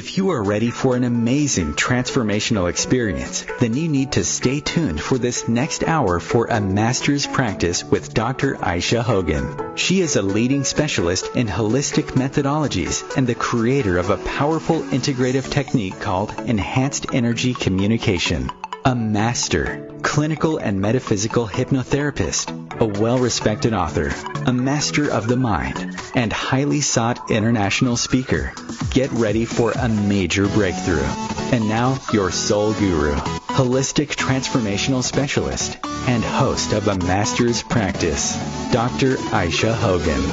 If you are ready for an amazing transformational experience, then you need to stay tuned for this next hour for a master's practice with Dr. Aisha Hogan. She is a leading specialist in holistic methodologies and the creator of a powerful integrative technique called enhanced energy communication. A master, clinical and metaphysical hypnotherapist, a well-respected author, a master of the mind, and highly sought international speaker. Get ready for a major breakthrough. And now, your soul guru, holistic transformational specialist, and host of a master's practice, Dr. Aisha Hogan.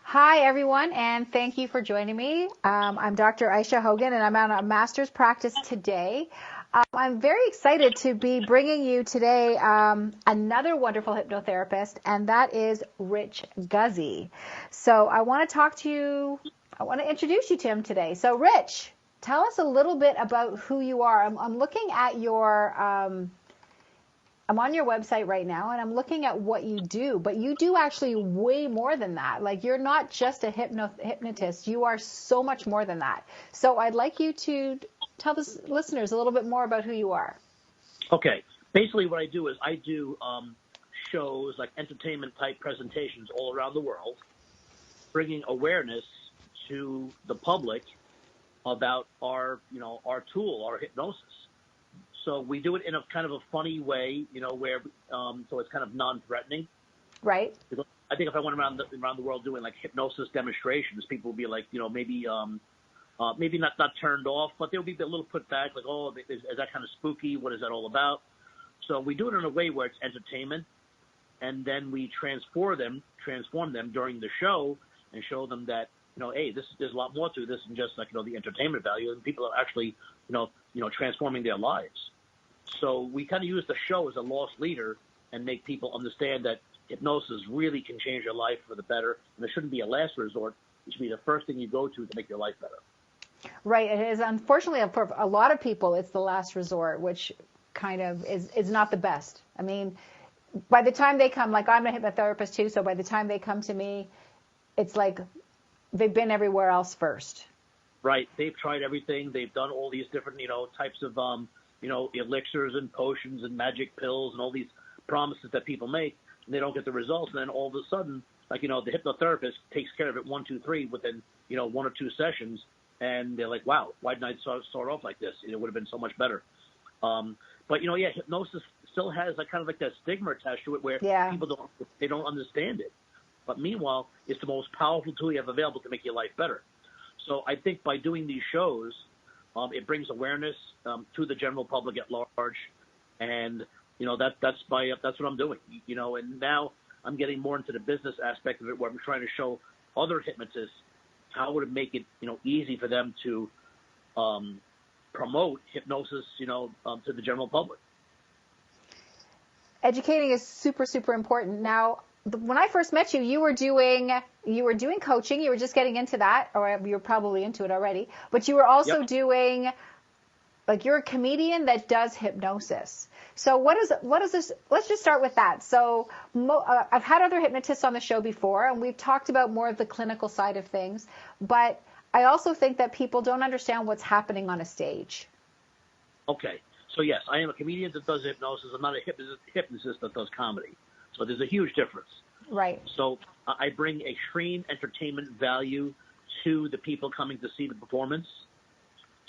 Hi, everyone, and thank you for joining me. I'm Dr. Aisha Hogan, and I'm on a master's practice today. I'm very excited to be bringing you today another wonderful hypnotherapist, and that is Rich Guzzi. So I want to talk to you, I want to introduce you to him today. So Rich, tell us a little bit about who you are. I'm looking at your... I'm on your website right now, and I'm looking at what you do, but you do actually way more than that. Like, you're not just a hypnotist. You are so much more than that. So I'd like you to tell the listeners a little bit more about who you are. Okay. Basically, what I do is I do shows, like entertainment-type presentations all around the world, bringing awareness to the public about our tool, our hypnosis. So we do it in a kind of a funny way, where so it's kind of non-threatening. Right. Because I think if I went around the world doing like hypnosis demonstrations, people would be like, maybe not turned off, but they would be a little put back, like, oh, is that kind of spooky? What is that all about? So we do it in a way where it's entertainment, and then we transform them during the show and show them that, hey, there's a lot more to this than just like, the entertainment value, and people are actually, transforming their lives. So we kind of use the show as a lost leader and make people understand that hypnosis really can change your life for the better, and it shouldn't be a last resort. It should be the first thing you go to make your life better. Right. It is. Unfortunately, for a lot of people, it's the last resort, which kind of is not the best. I mean, by the time they come, like, I'm a hypnotherapist too, so by the time they come to me, it's like they've been everywhere else first. Right. They've tried everything. They've done all these different, types of, elixirs and potions and magic pills and all these promises that people make, and they don't get the results. And then all of a sudden, like, the hypnotherapist takes care of it 1, 2, 3 within, 1 or 2 sessions. And they're like, wow, why didn't I start off like this? It would have been so much better. But, hypnosis still has kind of like that stigma attached to it where people don't understand it. But meanwhile, it's the most powerful tool you have available to make your life better. So I think by doing these shows, it brings awareness to the general public at large, and that's what I'm doing. And now I'm getting more into the business aspect of it, where I'm trying to show other hypnotists how to make it easy for them to promote hypnosis to the general public. Educating is super, super important. Now, when I first met you, you were doing coaching. You were just getting into that, or you were probably into it already. But you were also doing, like, you're a comedian that does hypnosis. So what is this? Let's just start with that. So I've had other hypnotists on the show before, and we've talked about more of the clinical side of things. But I also think that people don't understand what's happening on a stage. Okay. So yes, I am a comedian that does hypnosis. I'm not a hypnotist that does comedy. So there's a huge difference. Right. So I bring extreme entertainment value to the people coming to see the performance.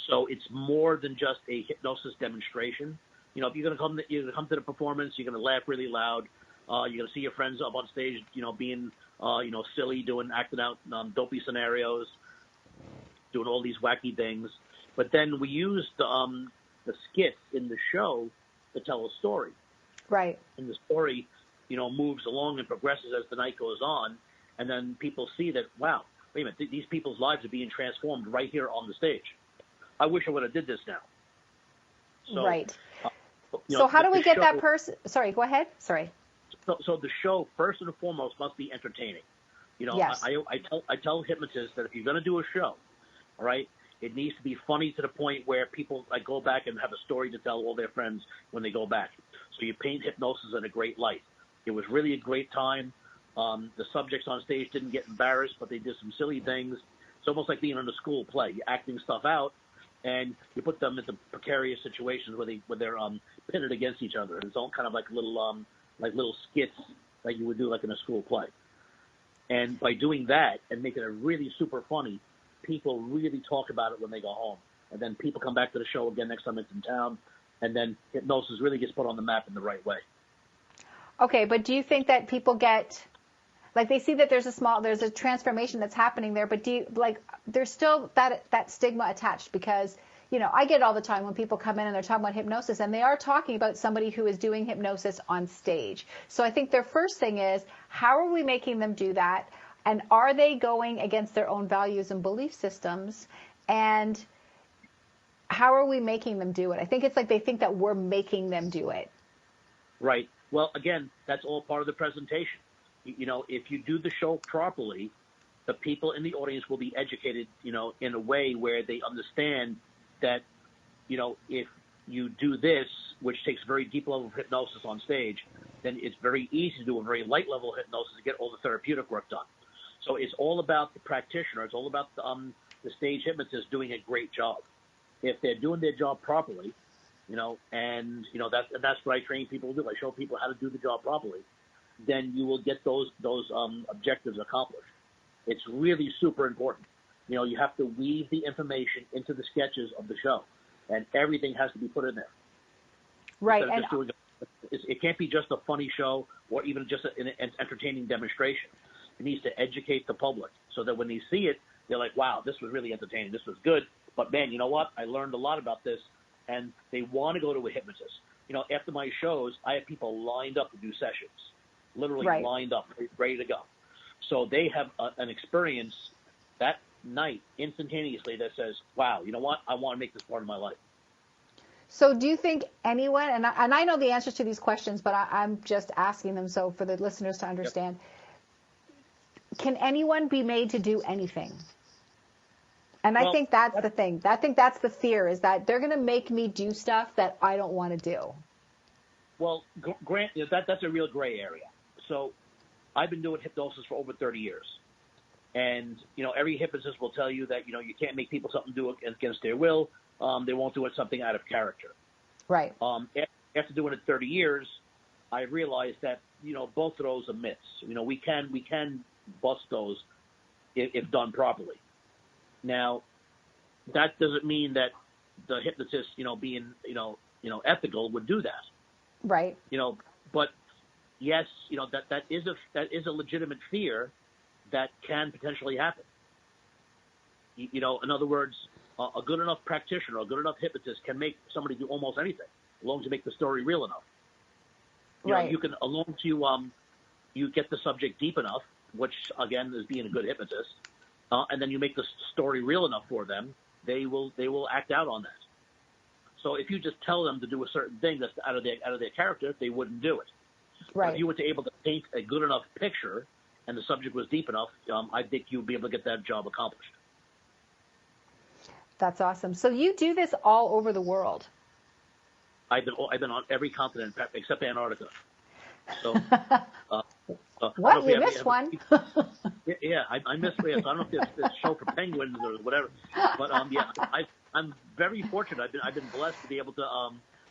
So it's more than just a hypnosis demonstration. If you're going to come to the performance, you're going to laugh really loud. You're going to see your friends up on stage, being, silly, acting out dopey scenarios, doing all these wacky things. But then we use the skits in the show to tell a story. Right. And the story, moves along and progresses as the night goes on. And then people see that, wow, wait a minute, these people's lives are being transformed right here on the stage. I wish I would have did this now. So, right. So how do we get that person? Sorry, go ahead. Sorry. So the show, first and foremost, must be entertaining. Yes. I tell hypnotists that if you're going to do a show, all right, it needs to be funny to the point where people go back and have a story to tell all their friends when they go back. So you paint hypnosis in a great light. It was really a great time. The subjects on stage didn't get embarrassed, but they did some silly things. It's almost like being in a school play. You're acting stuff out, and you put them into precarious situations where they're pitted against each other. It's all kind of like little skits like you would do like in a school play. And by doing that and making it really super funny, people really talk about it when they go home. And then people come back to the show again next time it's in town, and then hypnosis really gets put on the map in the right way. Okay, but do you think that people get, like, they see that there's a transformation that's happening there, but there's still that stigma attached? Because, I get it all the time when people come in and they're talking about hypnosis, and they are talking about somebody who is doing hypnosis on stage. So I think their first thing is, how are we making them do that? And are they going against their own values and belief systems? And how are we making them do it? I think it's like they think that we're making them do it. Right. Well, again, that's all part of the presentation. If you do the show properly, the people in the audience will be educated, in a way where they understand that, if you do this, which takes a very deep level of hypnosis on stage, then it's very easy to do a very light level of hypnosis to get all the therapeutic work done. So it's all about the practitioner. It's all about the stage hypnotist doing a great job. If they're doing their job properly, that's what I train people to do. I show people how to do the job properly. Then you will get those objectives accomplished. It's really super important. You have to weave the information into the sketches of the show, and everything has to be put in there. Right. It can't be just a funny show or even just an entertaining demonstration. It needs to educate the public so that when they see it, they're like, wow, this was really entertaining. This was good. But, man, you know what? I learned a lot about this, and they want to go to a hypnotist. After my shows, I have people lined up to do sessions, literally lined up, ready to go. So they have an experience that night instantaneously that says, wow, you know what? I want to make this part of my life. So do you think anyone, and I know the answers to these questions, but I'm just asking them so for the listeners to understand, Can anyone be made to do anything? And I think that's the thing. I think that's the fear, is that they're going to make me do stuff that I don't want to do. Well, Grant, that's a real gray area. So I've been doing hypnosis for over 30 years. And, every hypnotist will tell you that, you can't make people something do it against their will. They won't do it something out of character. Right. After doing it 30 years, I realized that, both of those are myths. We can bust those if done properly. Now, that doesn't mean that the hypnotist, being, ethical would do that. Right. But yes, that is a legitimate fear that can potentially happen. In other words, a good enough practitioner, a good enough hypnotist can make somebody do almost anything, as long as you make the story real enough. Right. You can, as long as you get the subject deep enough, which again is being a good hypnotist, and then you make the story real enough for them, they will act out on that. So if you just tell them to do a certain thing that's out of their character, they wouldn't do it. Right. But if you were able to paint a good enough picture and the subject was deep enough, I think you'd be able to get that job accomplished. That's awesome. So you do this all over the world. I've been on every continent except Antarctica. So what? You missed one. Yeah, I missed it. So I don't know if it's a show for penguins or whatever, but I'm very fortunate. I've been blessed to be able to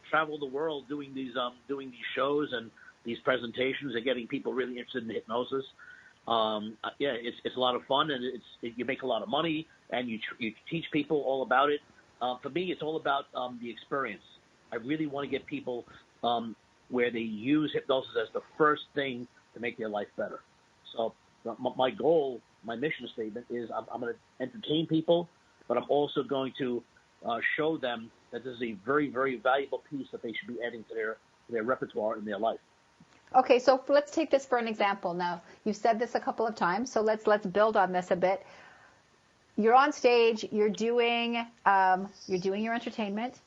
travel the world doing these shows and these presentations and getting people really interested in hypnosis. It's a lot of fun, and you make a lot of money, and you teach people all about it. For me, it's all about the experience. I really want to get people where they use hypnosis as the first thing to make their life better. So my goal, my mission statement is I'm going to entertain people, but I'm also going to show them that this is a very, very valuable piece that they should be adding to their repertoire in their life. Okay, so let's take this for an example. Now, you've said this a couple of times, so let's build on this a bit. You're on stage, you're doing your entertainment,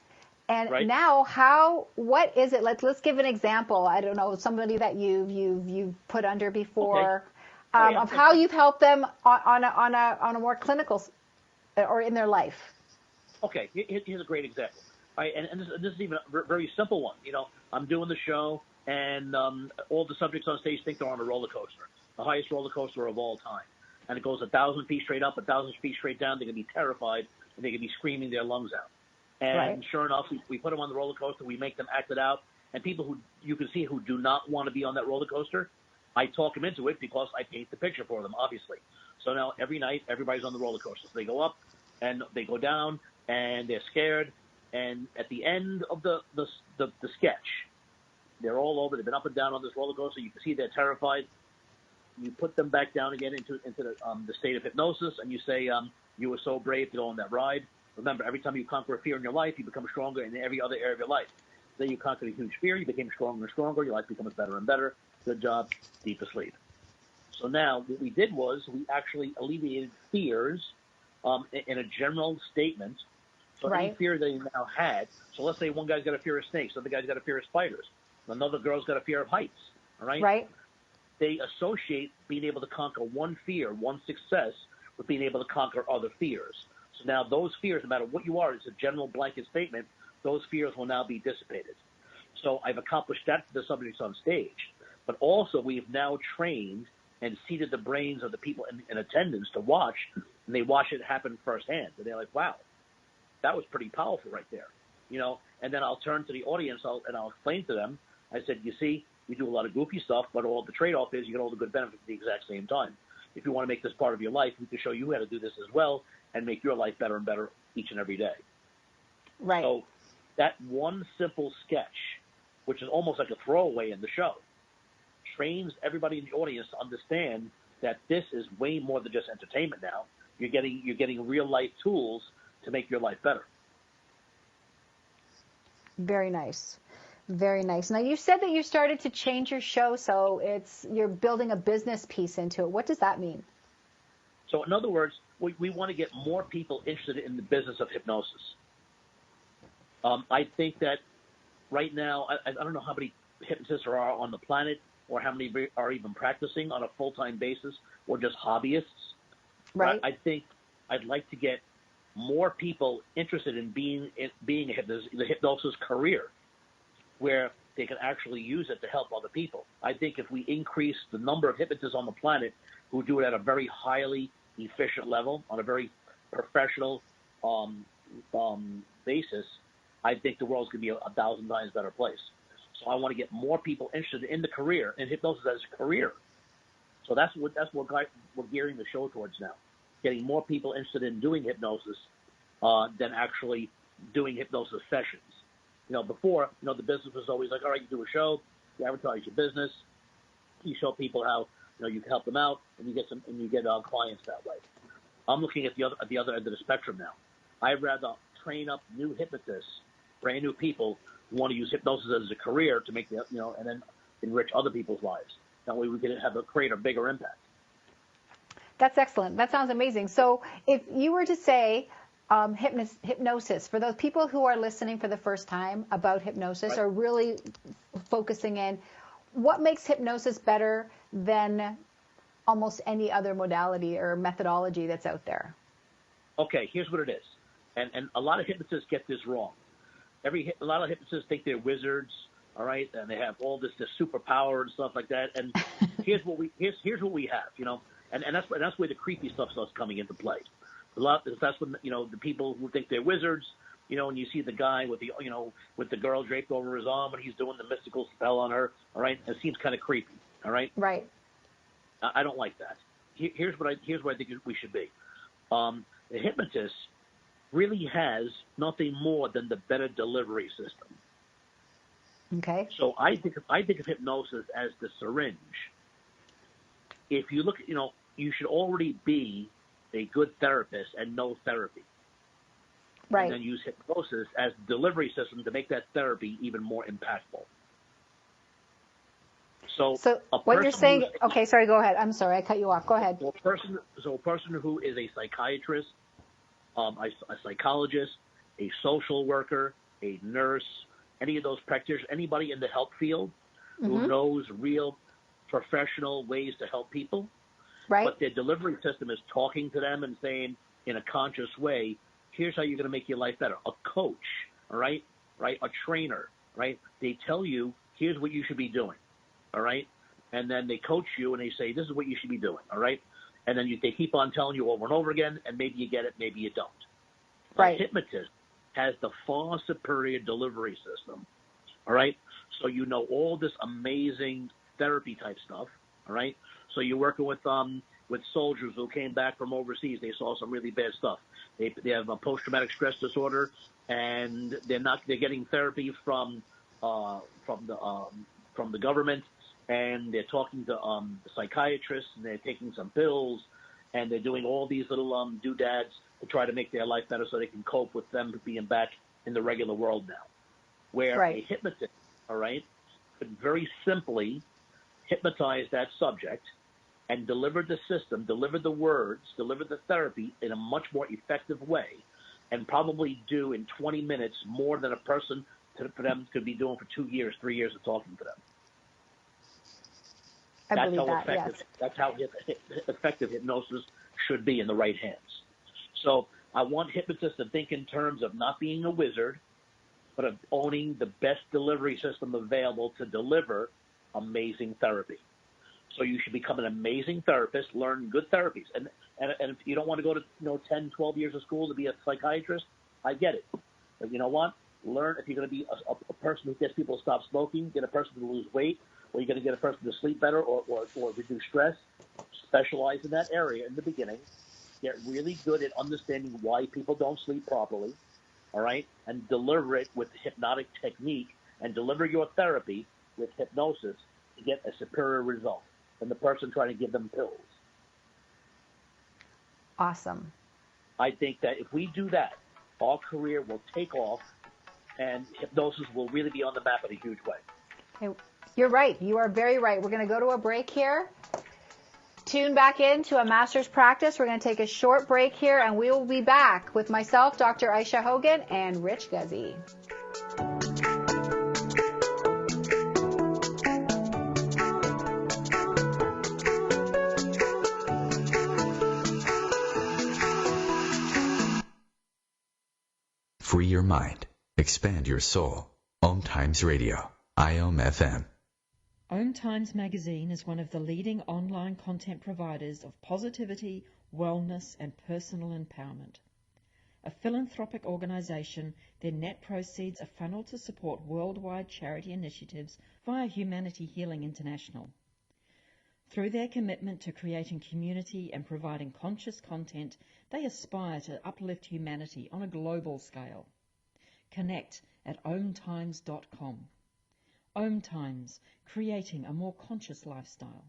and right. Now what is it? Let's give an example. I don't know, somebody that you've put under before, of how you've helped them on a more clinical or in their life. Okay, here's a great example. And this is even a very simple one. I'm doing the show, and all the subjects on stage think they're on a roller coaster. the highest roller coaster of all time. And it goes 1,000 feet straight up, 1,000 feet straight down. They're going to be terrified, and they're going to be screaming their lungs out. And sure enough, we put them on the roller coaster. We make them act it out. And people who you can see who do not want to be on that roller coaster, I talk them into it because I paint the picture for them, obviously. So now every night, everybody's on the roller coaster. So they go up and they go down, and they're scared. And at the end of the sketch, they're all over. They've been up and down on this roller coaster. You can see they're terrified. You put them back down again into the state of hypnosis, and you say, you were so brave to go on that ride. Remember, every time you conquer a fear in your life, you become stronger in every other area of your life. Then you conquered a huge fear, you became stronger and stronger, your life becomes better and better. Good job, deep asleep. So now what we did was we actually alleviated fears in a general statement. So any fear they now had, so let's say one guy's got a fear of snakes, other guy's got a fear of spiders, another girl's got a fear of heights, all right? Right. They associate being able to conquer one fear, one success, with being able to conquer other fears. So now those fears, no matter what you are, it's a general blanket statement, those fears will now be dissipated. So I've accomplished that for the subjects on stage. But also we've now trained and seated the brains of the people in attendance to watch, and they watch it happen firsthand. And they're like, wow, that was pretty powerful right there. You know, and then I'll turn to the audience and I'll explain to them. I said, you see, we do a lot of goofy stuff, but all the trade-off is you get all the good benefits at the exact same time. If you want to make this part of your life, we can show you how to do this as well and make your life better and better each and every day. Right. So that one simple sketch, which is almost like a throwaway in the show, trains everybody in the audience to understand that this is way more than just entertainment now. You're getting real-life tools to make your life better. Very nice. Very nice. Now, you said that you started to change your show, so you're building a business piece into it. What does that mean? So, in other words, we want to get more people interested in the business of hypnosis. I think that right now, I don't know how many hypnotists are on the planet or how many are even practicing on a full-time basis or just hobbyists. Right. But I think I'd like to get more people interested in being a hypnotist, the hypnosis career, where they can actually use it to help other people. I think if we increase the number of hypnotists on the planet who do it at a very highly efficient level, on a very professional basis, I think the world's going to be 1,000 times better place. So I want to get more people interested in the career, in hypnosis as a career. So that's what we're gearing the show towards now, getting more people interested in doing hypnosis than actually doing hypnosis sessions. You know, before, the business was always like, all right, you do a show, you advertise your business, you show people how, you can help them out, and you get clients that way. I'm looking at the other end of the spectrum now. I'd rather train up new hypnotists, brand new people who want to use hypnosis as a career to make and then enrich other people's lives. That way we can create a bigger impact. That's excellent. That sounds amazing. So if you were to say hypnosis, for those people who are listening for the first time about hypnosis, right, or really focusing in, what makes hypnosis better than almost any other modality or methodology that's out there? Okay, here's what it is. And a lot of hypnotists get this wrong. A lot of hypnotists think they're wizards, all right, and they have all this superpower and stuff like that. And here's what we have, and that's where the creepy stuff starts coming into play. That's when the people who think they're wizards, and you see the guy with the girl draped over his arm and he's doing the mystical spell on her, all right, it seems kind of creepy, all right. Right. I don't like that. Here's where I think we should be. The hypnotist really has nothing more than the better delivery system. Okay. So I think of hypnosis as the syringe. If you look, you should already be a good therapist and know therapy. Right. And then use hypnosis as the delivery system to make that therapy even more impactful. So what you're saying, okay, sorry, go ahead. I'm sorry, I cut you off. Go ahead. A person who is a psychiatrist, a psychologist, a social worker, a nurse, any of those practitioners, anybody in the help field who knows real professional ways to help people, right, but their delivery system is talking to them and saying in a conscious way, here's how you're going to make your life better. A coach, all right, a trainer, right? They tell you, here's what you should be doing, all right? and then they coach you and they say, this is what you should be doing, all right? And then they keep on telling you over and over again, and maybe you get it, maybe you don't. Right. A hypnotist has the far superior delivery system, all right? So you know all this amazing therapy type stuff, all right? So you're working with soldiers who came back from overseas. They saw some really bad stuff. They have a post-traumatic stress disorder, and they're getting therapy from the government, and they're talking to psychiatrists, and they're taking some pills, and they're doing all these little doodads to try to make their life better so they can cope with them being back in the regular world now. Where a hypnotist, all right, could very simply hypnotize that subject and deliver the system, deliver the words, deliver the therapy in a much more effective way, and probably do in 20 minutes more than a person for them could be doing for 2 years, 3 years of talking to them. That's how effective hypnosis should be in the right hands. So I want hypnotists to think in terms of not being a wizard, but of owning the best delivery system available to deliver amazing therapy. So you should become an amazing therapist, learn good therapies. And if you don't want to go to 10, 12 years of school to be a psychiatrist, I get it. But you know what? Learn if you're going to be a person who gets people to stop smoking, get a person to lose weight, or you're going to get a person to sleep better or reduce stress. Specialize in that area in the beginning. Get really good at understanding why people don't sleep properly, all right? And deliver it with hypnotic technique and deliver your therapy with hypnosis to get a superior result than the person trying to give them pills. Awesome. I think that if we do that, our career will take off and hypnosis will really be on the map in a huge way. Hey, you're right. You are very right. We're going to go to a break here. Tune back in to a master's practice. We're going to take a short break here, and we will be back with myself, Dr. Aisha Hogan, and Rich Guzzi. Free your mind. Expand your soul. OMTimes Radio. IOM FM. OMTimes magazine is one of the leading online content providers of positivity, wellness, and personal empowerment. A philanthropic organization, their net proceeds are funneled to support worldwide charity initiatives via Humanity Healing International. Through their commitment to creating community and providing conscious content, they aspire to uplift humanity on a global scale. Connect at OMTimes.com. OMTimes, creating a more conscious lifestyle.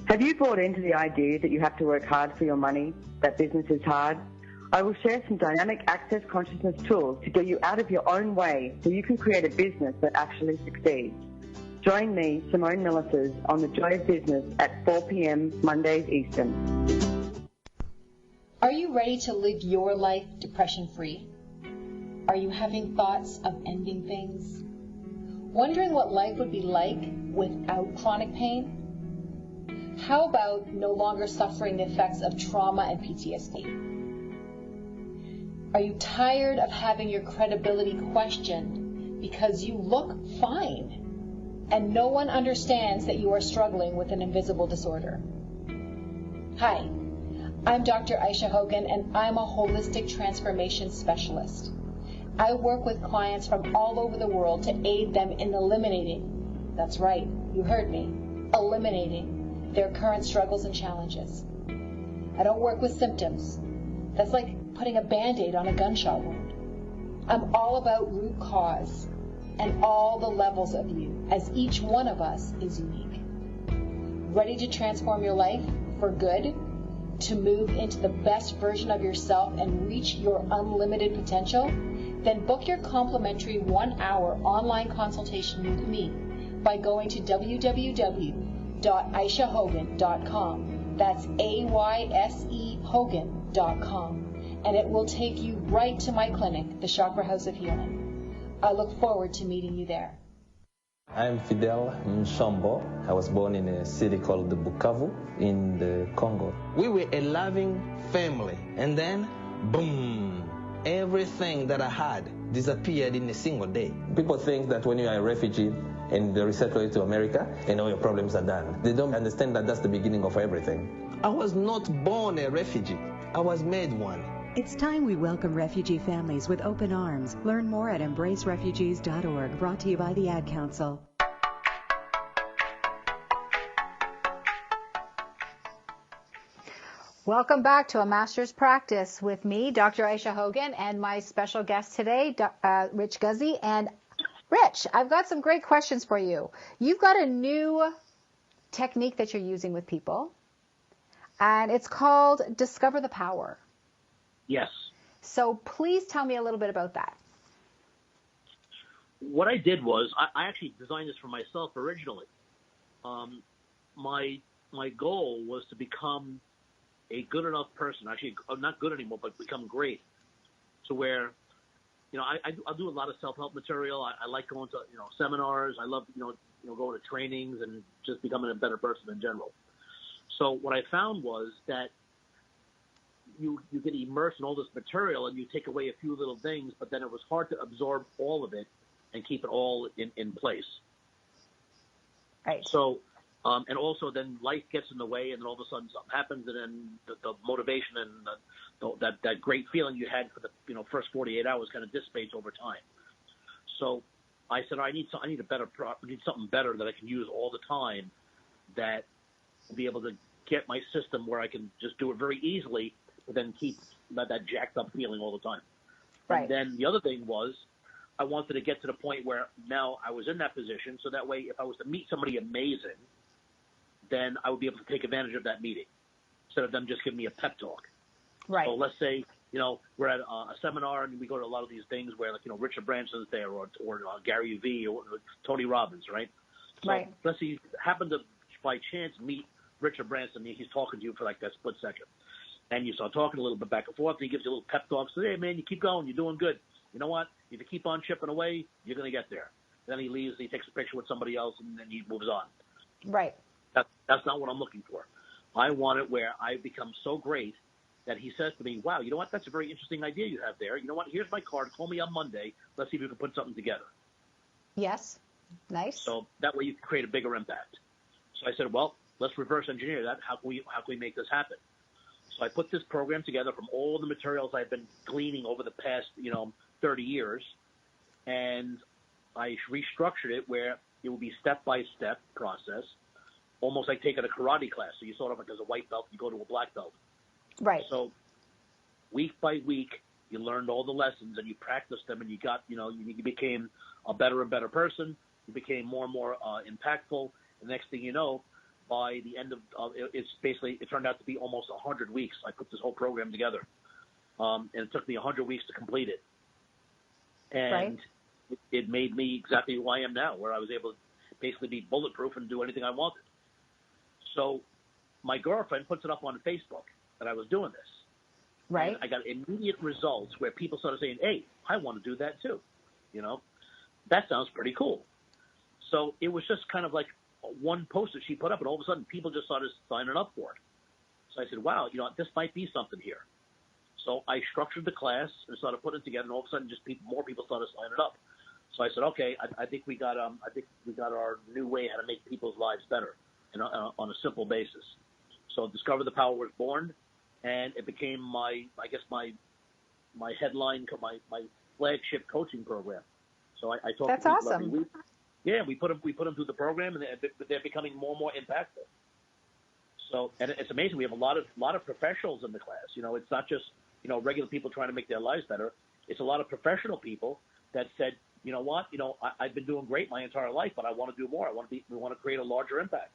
Have you bought into the idea that you have to work hard for your money, that business is hard? I will share some dynamic access consciousness tools to get you out of your own way so you can create a business that actually succeeds. Join me, Simone Millicers, on The Joy of Business at 4 p.m. Mondays Eastern. Are you ready to live your life depression-free? Are you having thoughts of ending things? Wondering what life would be like without chronic pain? How about no longer suffering the effects of trauma and PTSD? Are you tired of having your credibility questioned because you look fine and no one understands that you are struggling with an invisible disorder? Hi, I'm Dr. Aisha Hogan, and I'm a holistic transformation specialist. I work with clients from all over the world to aid them in eliminating, that's right, you heard me, eliminating their current struggles and challenges. I don't work with symptoms. That's like putting a Band-Aid on a gunshot wound. I'm all about root cause and all the levels of you, as each one of us is unique. Ready to transform your life for good? To move into the best version of yourself and reach your unlimited potential? Then book your complimentary 1-hour online consultation with me by going to www.aishahogan.com. That's AYSE Hogan.com. And it will take you right to my clinic, the Chakra House of Healing. I look forward to meeting you there. I'm Fidel Samba. I was born in a city called Bukavu in the Congo. We were a loving family, and then, boom, everything that I had disappeared in a single day. People think that when you are a refugee, and they resettle you to America, and all your problems are done. They don't understand that that's the beginning of everything. I was not born a refugee. I was made one. It's time we welcome refugee families with open arms. Learn more at embracerefugees.org, brought to you by the Ad Council. Welcome back to A Master's Practice with me, Dr. Aisha Hogan, and my special guest today, Rich Guzzi. And Rich, I've got some great questions for you. You've got a new technique that you're using with people, and it's called Discover the Power. Yes. So please tell me a little bit about that. What I did was I actually designed this for myself originally. My goal was to become a good enough person, actually not good anymore, but become great, to where, I do a lot of self-help material. I like going to, seminars. I love, going to trainings and just becoming a better person in general. So what I found was that you get immersed in all this material and you take away a few little things, but then it was hard to absorb all of it and keep it all in place. Right. So, and also then life gets in the way, and then all of a sudden something happens, and then the motivation and that great feeling you had for the first 48 hours kind of dissipates over time. So I said, I need something better that I can use all the time, that will be able to get my system where I can just do it very easily, but then keep that jacked up feeling all the time. Right. And then the other thing was, I wanted to get to the point where now I was in that position, so that way if I was to meet somebody amazing, then I would be able to take advantage of that meeting instead of them just giving me a pep talk. Right. So let's say, we're at a seminar and we go to a lot of these things where, Richard Branson's there or Gary Vee or Tony Robbins, right? So right. Let's say you happen to, by chance, meet Richard Branson. He's talking to you for like that split second. And you start talking a little bit back and forth, and he gives you a little pep talk. So, hey, man, you keep going. You're doing good. You know what? If you keep on chipping away, you're going to get there. Then he leaves, he takes a picture with somebody else, and then he moves on. Right. That's not what I'm looking for. I want it where I become so great that he says to me, wow, you know what? That's a very interesting idea you have there. You know what? Here's my card. Call me on Monday. Let's see if we can put something together. Yes. Nice. So that way you can create a bigger impact. So I said, well, let's reverse engineer that. How can we make this happen? So I put this program together from all the materials I've been gleaning over the past, 30 years, and I restructured it where it will be step-by-step process, almost like taking a karate class. So you sort of like as a white belt, you go to a black belt. Right. So week by week, you learned all the lessons and you practiced them, and you got, you became a better and better person. You became more and more impactful. The next thing you know, by the end of it turned out to be almost 100 weeks. I put this whole program together, and it took me 100 weeks to complete it. And right. it made me exactly who I am now, where I was able to basically be bulletproof and do anything I wanted. So my girlfriend puts it up on Facebook that I was doing this. Right. And I got immediate results where people started saying, hey, I want to do that too. That sounds pretty cool. So it was just kind of like one post that she put up, and all of a sudden people just started signing up for it. So I said, wow, this might be something here. So I structured the class and started putting it together, and all of a sudden more people started signing up. So I said, okay, I think we got our new way how to make people's lives better, on a simple basis. So Discover the Power was born, and it became my headline, my flagship coaching program. So I talk That's to people awesome. every week. Yeah, we put them through the program, and they're becoming more and more impactful. So, and it's amazing. We have a lot of professionals in the class. It's not just regular people trying to make their lives better. It's a lot of professional people that said, you know what, I've been doing great my entire life, but I want to do more. We want to create a larger impact.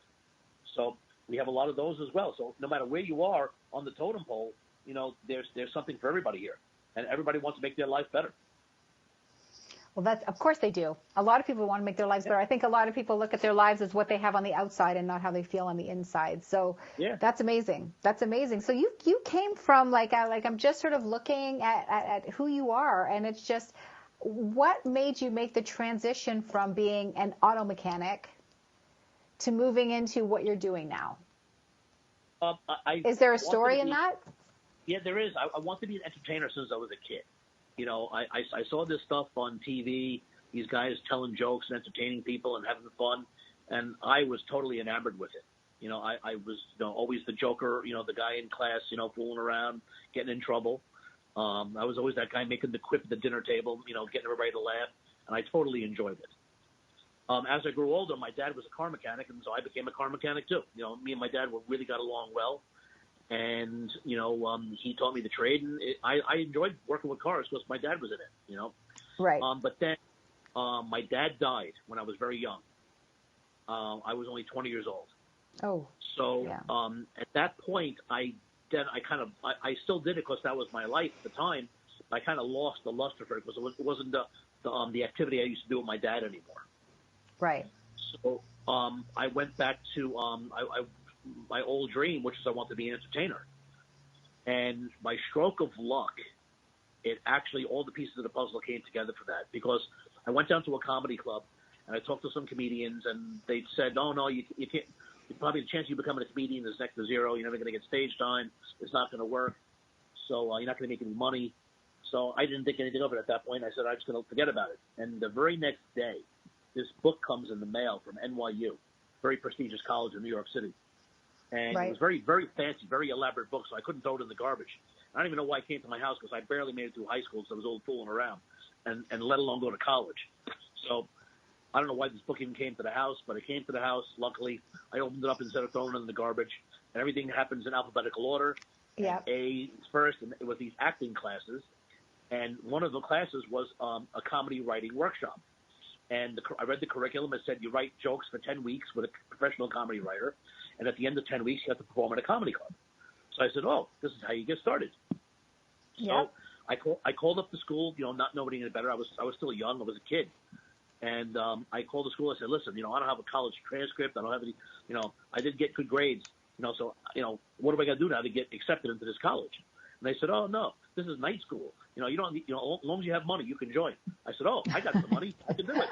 So we have a lot of those as well. So no matter where you are on the totem pole, there's something for everybody here, and everybody wants to make their life better. Well, of course they do. A lot of people want to make their lives better. I think a lot of people look at their lives as what they have on the outside and not how they feel on the inside. So yeah. That's amazing. That's amazing. So you came from I'm just sort of looking at who you are, and it's just, what made you make the transition from being an auto mechanic to moving into what you're doing now? Is there a story in that? Yeah, there is. I wanted to be an entertainer since I was a kid. I saw this stuff on TV, these guys telling jokes and entertaining people and having fun. And I was totally enamored with it. I was always the joker, the guy in class, fooling around, getting in trouble. I was always that guy making the quip at the dinner table, getting everybody to laugh, and I totally enjoyed it. As I grew older, my dad was a car mechanic, and so I became a car mechanic too. Me and my dad really got along well, and he taught me the trade, and I enjoyed working with cars because my dad was in it. Right. But then my dad died when I was very young. I was only 20 years old. Oh. So yeah. At that point, I still did it because that was my life at the time. I kind of lost the luster for it because it wasn't the activity I used to do with my dad anymore. Right. So I went back to my old dream, which is I wanted to be an entertainer. And by stroke of luck, it actually, all the pieces of the puzzle came together for that, because I went down to a comedy club and I talked to some comedians, and they said, "Oh no, you can't. Probably the chance of you becoming a comedian is next to zero. You're never going to get stage time. It's not going to work. So you're not going to make any money." So I didn't think anything of it at that point. I said, I'm just going to forget about it. And the very next day, this book comes in the mail from NYU, very prestigious college in New York City. And Right. It was very, very fancy, very elaborate book, so I couldn't throw it in the garbage. I don't even know why it came to my house, because I barely made it through high school, so I was old fooling around, and let alone go to college. So I don't know why this book even came to the house, but it came to the house. Luckily, I opened it up instead of throwing it in the garbage, and everything happens in alphabetical order. Yeah. A first, and it was these acting classes, and one of the classes was a comedy writing workshop. And I read the curriculum. It said you write jokes for 10 weeks with a professional comedy writer, and at the end of 10 weeks, you have to perform at a comedy club. So I said, "Oh, this is how you get started." Yeah. So I called up the school, not knowing any better. I was still young. I was a kid. And I called the school. I said, "Listen, I don't have a college transcript. I don't have any, I did get good grades, so, what do I got to do now to get accepted into this college?" And they said, "Oh, no, this is night school. You don't need, as long as you have money, you can join." I said, "Oh, I got some money. I can do it."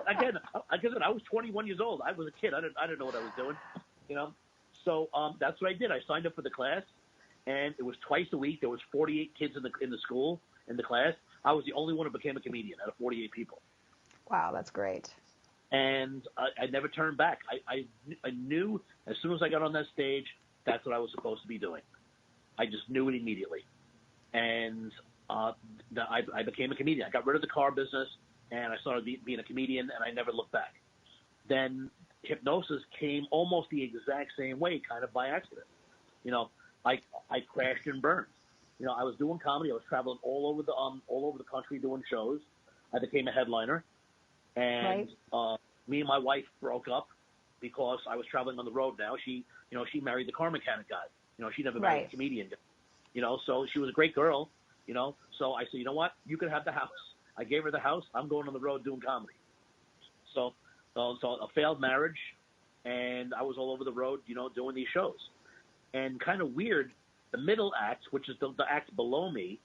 Again, like I said, I was 21 years old. I was a kid. I didn't know what I was doing, So that's what I did. I signed up for the class, and it was twice a week. There was 48 kids in the school, in the class. I was the only one who became a comedian out of 48 people. Wow, that's great. And I never turned back. I knew as soon as I got on that stage, that's what I was supposed to be doing. I just knew it immediately. And I became a comedian. I got rid of the car business, and I started being a comedian, and I never looked back. Then hypnosis came almost the exact same way, kind of by accident. I crashed and burned. I was doing comedy. I was traveling all over the country doing shows. I became a headliner, and me and my wife broke up because I was traveling on the road now. She married the car mechanic guy. She never married a comedian. So she was a great girl. So I said, "You know what? You can have the house." I gave her the house. I'm going on the road doing comedy. So a failed marriage, and I was all over the road, doing these shows. And kind of weird, the middle act, which is the act below me,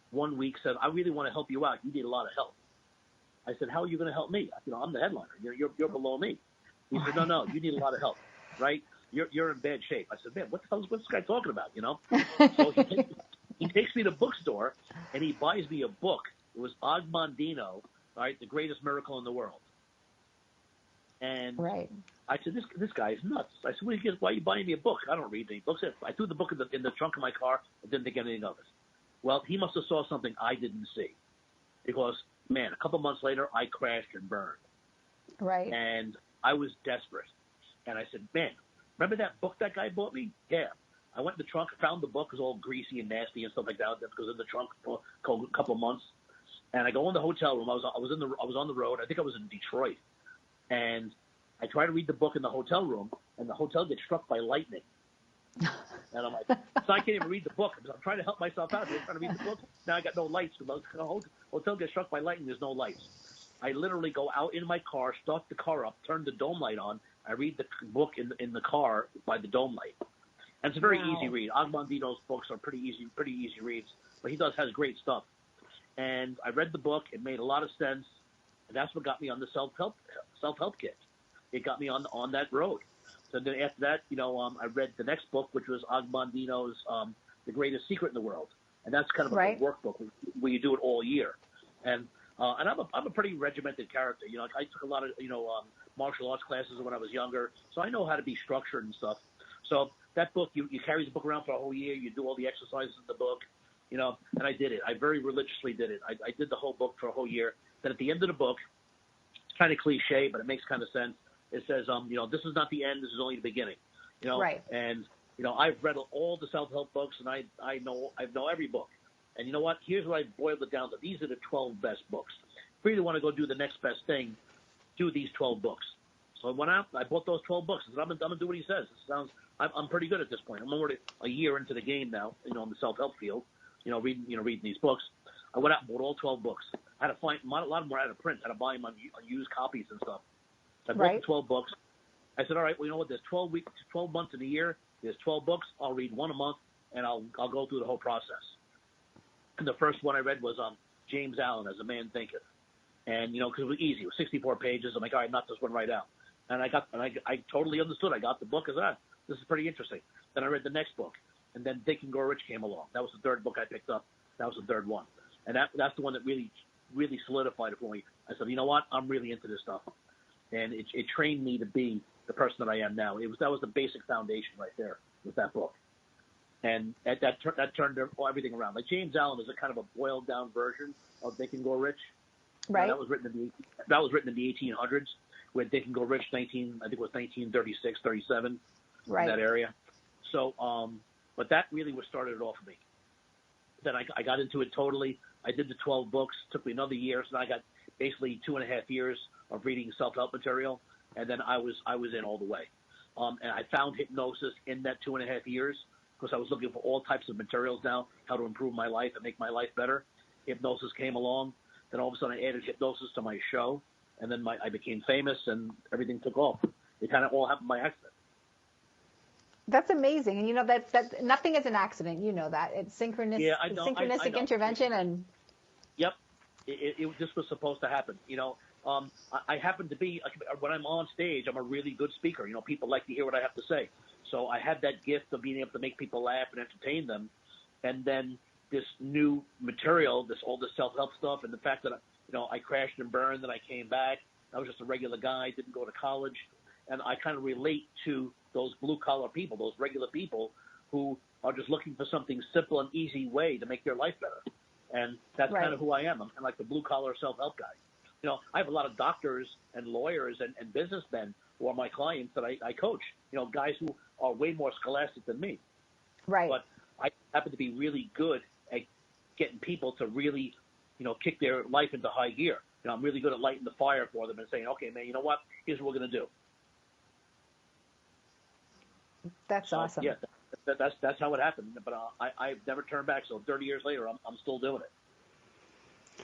one week said, "I really want to help you out. You need a lot of help." I said, "How are you going to help me? I'm the headliner. You're below me." He said, No, you need a lot of help, right? You're in bad shape." I said, "Man, what's this guy talking about?" So he takes me to a bookstore, and he buys me a book. It was Og Mondino, right, The Greatest Miracle in the World. And I said, this guy is nuts. I said, "Why are you buying me a book? I don't read any books." I threw the book in the trunk of my car and didn't think anything of it. Well, he must have saw something I didn't see, because, man, a couple months later, I crashed and burned. Right. And I was desperate. And I said, "Man, remember that book that guy bought me?" Yeah. I went in the trunk, found the book. It was all greasy and nasty and stuff like that. That was in the trunk for a couple of months. And I go in the hotel room. I was on the road. I think I was in Detroit. And I try to read the book in the hotel room, and the hotel gets struck by lightning. And I'm like, so I can't even read the book. I'm trying to help myself out. I'm trying to read the book. Now I got no lights. The hotel gets struck by lightning. There's no lights. I literally go out in my car, start the car up, turn the dome light on. I read the book in the car by the dome light. And it's a very easy read. Og Mondino's books are pretty easy reads, but he has great stuff. And I read the book. It made a lot of sense. And that's what got me on the self-help kick. It got me on that road. So then after that, I read the next book, which was Og Mondino's The Greatest Secret in the World. and that's kind of like a workbook where you do it all year. And I'm a pretty regimented character. You know, I took a lot of martial arts classes when I was younger, so I know how to be structured and stuff. So that book, you carry the book around for a whole year. You do all the exercises in the book, you know, and I did it. I very religiously did it. I did the whole book for a whole year. Then at the end of the book, it's kind of cliche, but it makes kind of sense. It says, this is not the end. This is only the beginning, you know. Right. And I've read all the self-help books, and I know every book. And you know what? Here's what I boiled it down to. These are the 12 best books. If you really want to go do the next best thing, do these 12 books. So I went out, I bought those 12 books. I said, I'm going to do what he says. I'm pretty good at this point. I'm already a year into the game now, in the self-help field, reading these books. I went out and bought all 12 books. I had to find, a lot of them were out of print. I had to buy them on used copies and stuff. So I bought the 12 books. I said, all right, well, you know what? There's 12 months in a year. There's 12 books. I'll read one a month, and I'll go through the whole process. And the first one I read was James Allen, As a Man Thinketh. And, because it was easy. It was 64 pages. I'm like, all right, knock this one right out. And I totally understood. I got the book. I said, this is pretty interesting. Then I read the next book. And then Think and Grow Rich came along. That was the third book I picked up. That was the third one. And that's the one that really, really solidified it for me. I said, you know what? I'm really into this stuff. And it trained me to be the person that I am now. That was the basic foundation right there with that book. And that turned everything around. Like James Allen is a kind of a boiled down version of Think and Grow Rich. Right. That was written in the 1800s, where Think and Grow Rich, I think it was 1936, 37, right. In that area. So, but that really was started it off for me. Then I got into it totally. I did the 12 books. Took me another year, so I got basically 2.5 years of reading self-help material, and then I was in all the way. And I found hypnosis in that 2.5 years because I was looking for all types of materials now, how to improve my life and make my life better. Hypnosis came along. Then all of a sudden I added hypnosis to my show, and then I became famous, and everything took off. It kind of all happened by accident. That's amazing, and that nothing is an accident. You know that it's synchronistic intervention, and yep, this was supposed to happen. I happen to be, when I'm on stage, I'm a really good speaker. People like to hear what I have to say, so I had that gift of being able to make people laugh and entertain them, and then this new material, all this self-help stuff, and the fact that I crashed and burned, and I came back. I was just a regular guy, didn't go to college, and I kind of relate to those blue-collar people, those regular people who are just looking for something simple and easy way to make their life better. And that's kind of who I am. I'm kind of like the blue-collar self-help guy. I have a lot of doctors and lawyers and businessmen who are my clients that I coach, guys who are way more scholastic than me. Right. But I happen to be really good at getting people to really, kick their life into high gear. I'm really good at lighting the fire for them and saying, okay, man, you know what? Here's what we're going to do. That's awesome. Yeah, that's how it happened. But I've never turned back. So 30 years later, I'm still doing it.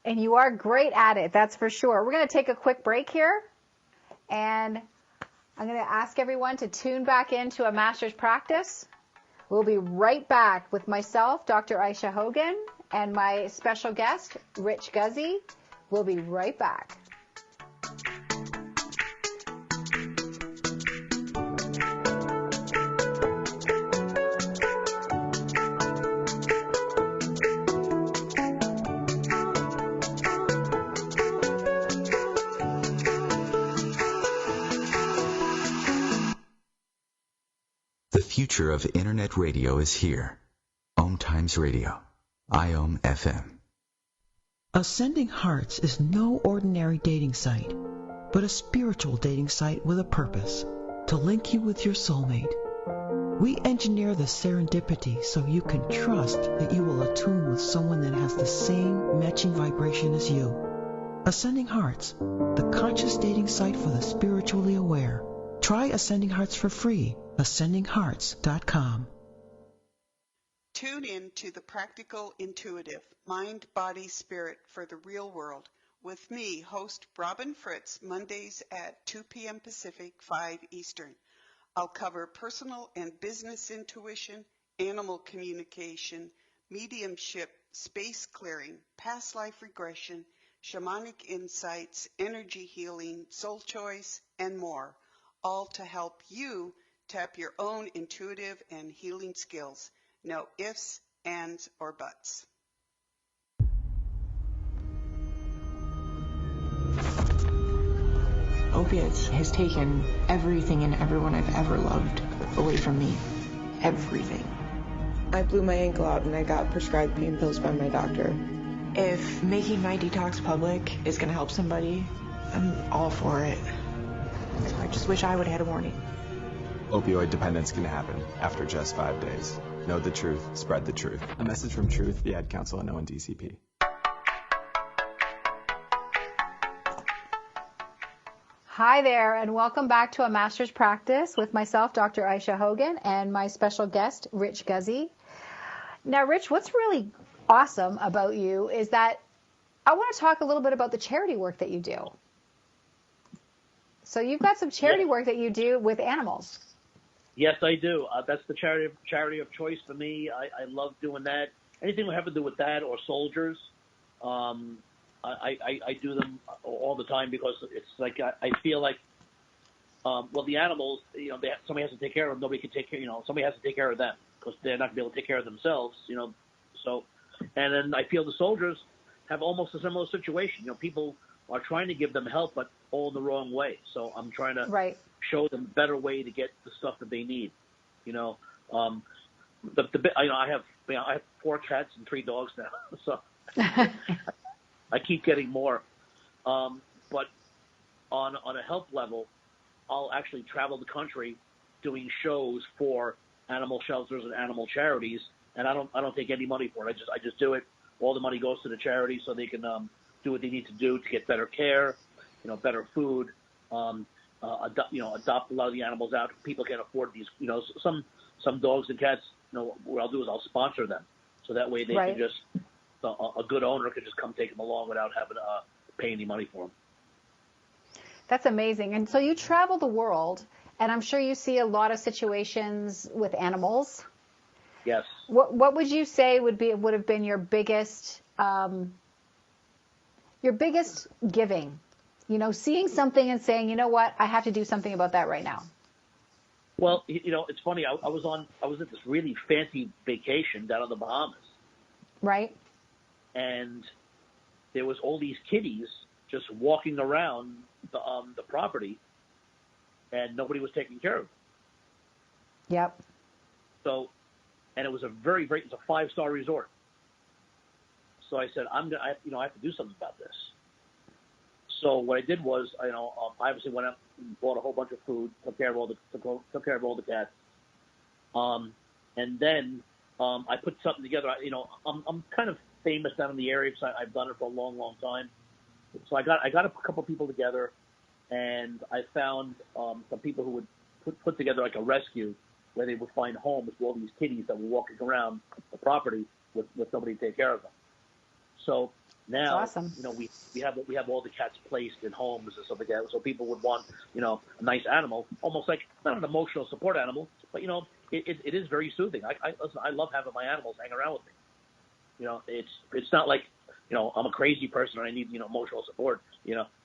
And you are great at it, that's for sure. We're going to take a quick break here, and I'm going to ask everyone to tune back into a master's practice. We'll be right back with myself, Dr. Aisha Hogan, and my special guest, Rich Guzzi. We'll be right back. The future of Internet radio is here. OMTimes Radio. IOM FM. Ascending Hearts is no ordinary dating site, but a spiritual dating site with a purpose, to link you with your soulmate. We engineer the serendipity so you can trust that you will attune with someone that has the same matching vibration as you. Ascending Hearts, the conscious dating site for the spiritually aware. Try Ascending Hearts for free. AscendingHearts.com. Tune in to The Practical Intuitive, Mind, Body, Spirit for the Real World with me, host Robin Fritz, Mondays at 2 p.m. Pacific, 5 Eastern. I'll cover personal and business intuition, animal communication, mediumship, space clearing, past life regression, shamanic insights, energy healing, soul choice, and more, all to help you tap your own intuitive and healing skills. No ifs, ands, or buts. Opiates has taken everything and everyone I've ever loved away from me. Everything. I blew my ankle out and I got prescribed pain pills by my doctor. If making my detox public is going to help somebody, I'm all for it. So I just wish I would have had a warning. Opioid dependence can happen after just 5 days. Know the truth, spread the truth. A message from Truth, the Ad Council, and ONDCP. Hi there, and welcome back to A Master's Practice with myself, Dr. Aisha Hogan, and my special guest, Rich Guzzi. Now, Rich, what's really awesome about you is that I want to talk a little bit about the charity work that you do. So you've got some charity work that you do with animals. Yes, I do. That's the charity of choice for me. I love doing that. Anything we have to do with that or soldiers, I do them all the time because it's like I feel like, well, the animals, somebody has to take care of them. Nobody can take care, somebody has to take care of them because they're not going to be able to take care of themselves, So, and then I feel the soldiers have almost a similar situation. People are trying to give them help, but all the wrong way. So I'm trying to show them a better way to get the stuff that they need. I have 4 cats and 3 dogs now, so I keep getting more. But on a health level, I'll actually travel the country doing shows for animal shelters and animal charities, and I don't take any money for it. I just do it. All the money goes to the charity so they can do what they need to do to get better care, better food, adopt a lot of the animals out. People can't afford these, some dogs and cats. What I'll do is I'll sponsor them, so that way they can just a good owner can just come take them along without having to pay any money for them. That's amazing. And so you travel the world, and I'm sure you see a lot of situations with animals. Yes. What would you say would have been your biggest giving? Seeing something and saying, you know what, I have to do something about that right now. Well, it's funny. I was at this really fancy vacation down in the Bahamas. Right. And there was all these kitties just walking around the property, and nobody was taking care of them. Yep. So, and it was a very, it's a 5-star resort. So I said, I have to do something about this. So what I did was, I obviously went out and bought a whole bunch of food, took care of all the cats, and then I put something together. I'm kind of famous down in the area because I've done it for a long, long time. So I got a couple people together, and I found some people who would put together like a rescue where they would find homes for all these kitties that were walking around the property with nobody to take care of them. So now, awesome. we have all the cats placed in homes and stuff like that. So people would want, a nice animal, almost like not an emotional support animal, but it is very soothing. I love having my animals hang around with me. It's not like, I'm a crazy person and I need, emotional support,